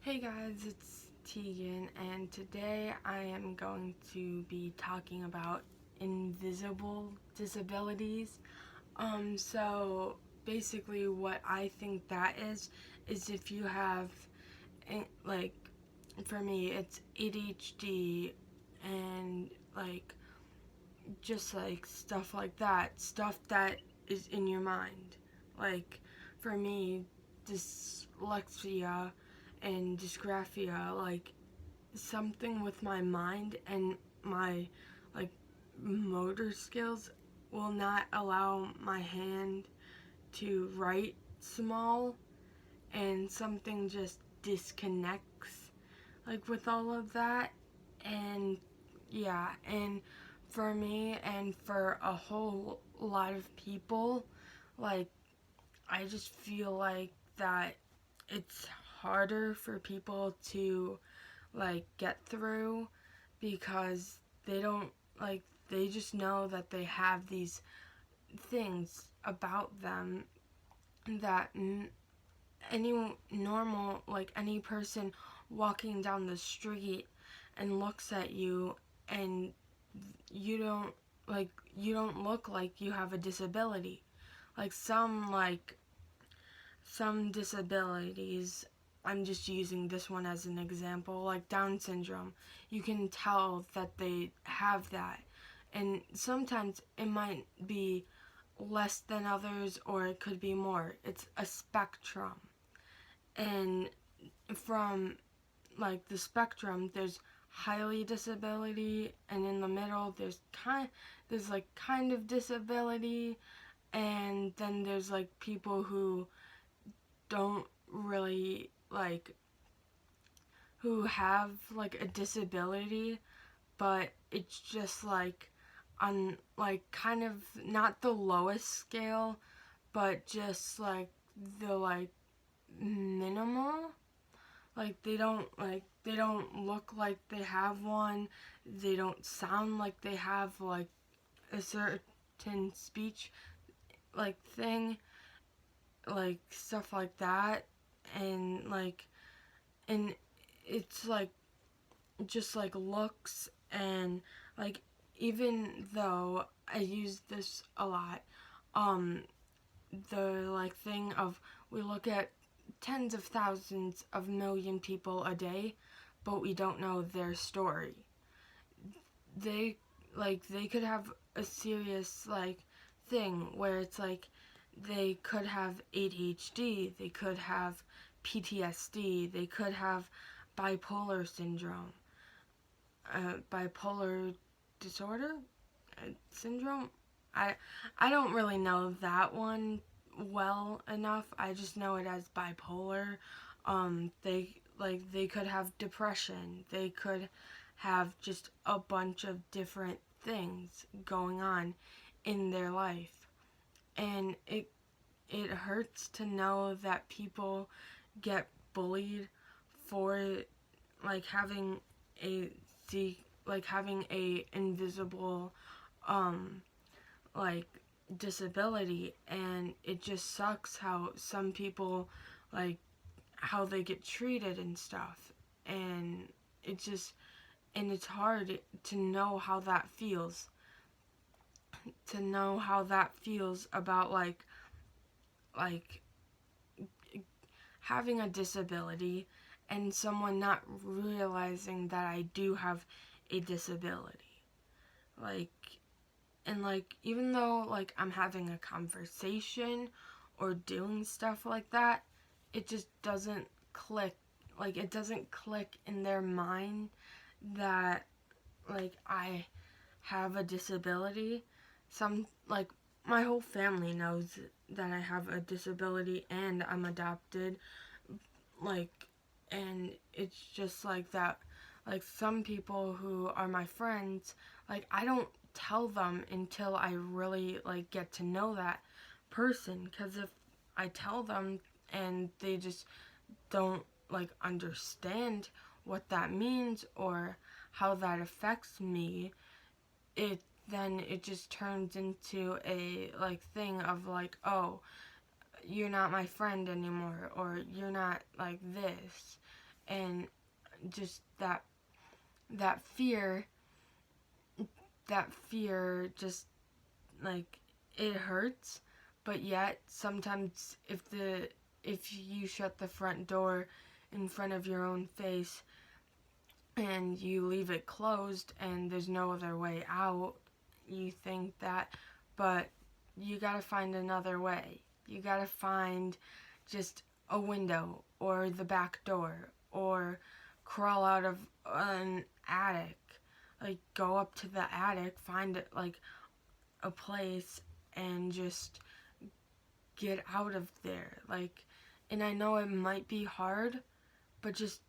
Hey guys, it's Tegan, and today I am going to be talking about invisible disabilities. So basically, what I think that is if you have, like, for me, it's ADHD and, like, just like stuff that is in your mind. Like, for me, dyslexia and dysgraphia, like something with my mind and my like motor skills will not allow my hand to write small, and something just disconnects like with all of that. And yeah, and for me and for a whole lot of people, like, I just feel like that it's harder for people to like get through because they don't, like, they just know that they have these things about them that any normal, like any person walking down the street and looks at you, and you don't, like, you don't look like you have a disability. Like some disabilities, I'm just using this one as an example, like Down syndrome, you can tell that they have that. And sometimes it might be less than others, or it could be more. It's a spectrum. And from like the spectrum, there's highly disability, and in the middle there's like kind of disability, and then there's like people who don't really like, who have like a disability, but it's just like on like kind of not the lowest scale, but just like the like minimal. Like they don't look like they have one. They don't sound like they have like a certain speech like thing, like stuff like that. And it's like just like looks, and like, even though I use this a lot, um the like thing of, we look at tens of thousands of million people a day, but we don't know their story. They, like, they could have a serious like thing where it's like they could have ADHD, they could have PTSD, they could have bipolar syndrome, bipolar disorder, syndrome. I I don't really know that one well enough. I just know it as bipolar. They could have depression. They could have just a bunch of different things going on in their life. And it hurts to know that people get bullied for like having a having a invisible um like disability. And it just sucks how some people, like, how they get treated and stuff. And it just, and it's hard to know how that feels, about like having a disability and someone not realizing that I do have a disability. Like, and like, even though like I'm having a conversation or doing stuff like that, it just doesn't click. Like, it doesn't click in their mind that like I have a disability. Some, like, my whole family knows that I have a disability and I'm adopted. Like, and it's just like that. Like, some people who are my friends, like, I don't tell them until I really like get to know that person, because if I tell them and they just don't like understand what that means or how that affects me, it then it just turns into a like thing of like, oh, you're not my friend anymore, or you're not like this. and just that fear just, like, it hurts, but yet sometimes if you shut the front door in front of your own face and you leave it closed and there's no other way out, you think that, but you gotta find another way. You gotta find just a window or the back door or crawl out of an attic. Like, go up to the attic, find it, like, a place, and just get out of there. Like, and I know it might be hard, but just,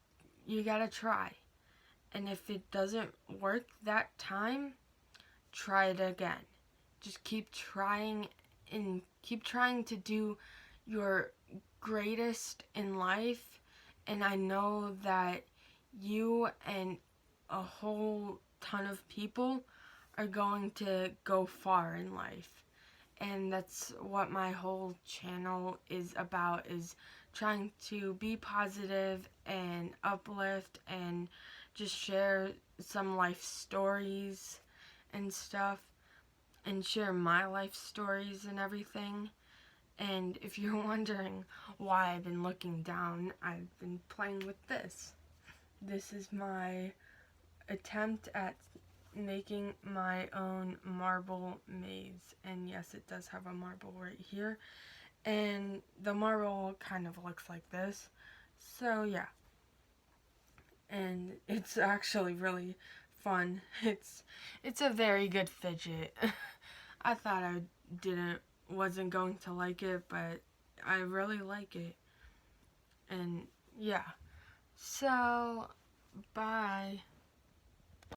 you gotta try. And if it doesn't work that time, try it again. Just keep trying and keep trying to do your greatest in life. And I know that you and a whole ton of people are going to go far in life. And that's what my whole channel is about, is trying to be positive and uplift and just share some life stories and stuff, and share my life stories and everything. And if you're wondering why I've been looking down, I've been playing with this. This is my attempt at making my own marble maze. And yes, it does have a marble right here. And the marble kind of looks like this. So yeah. And it's actually really fun. It's a very good fidget. I thought I wasn't going to like it, but I really like it. And yeah. So, bye.